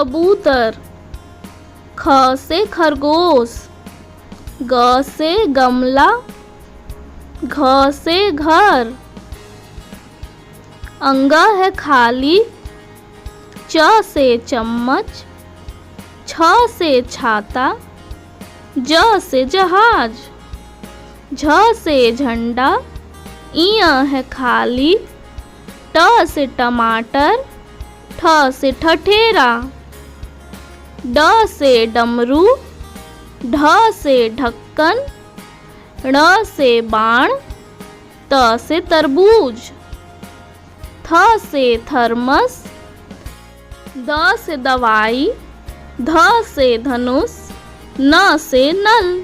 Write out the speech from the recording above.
कबूतर। ख से खरगोश। ग से गमला। घ से घर। अंगा है खाली। च से चम्मच। छ से छाता। ज से जहाज। झ से झंडा। इया है खाली। ट से टमाटर। ठ से ठठेरा। ड से डमरू। ढ से ढक्कन। ण से बाण। त से तरबूज। थ से थर्मस। द से दवाई। ध से धनुष। न से नल।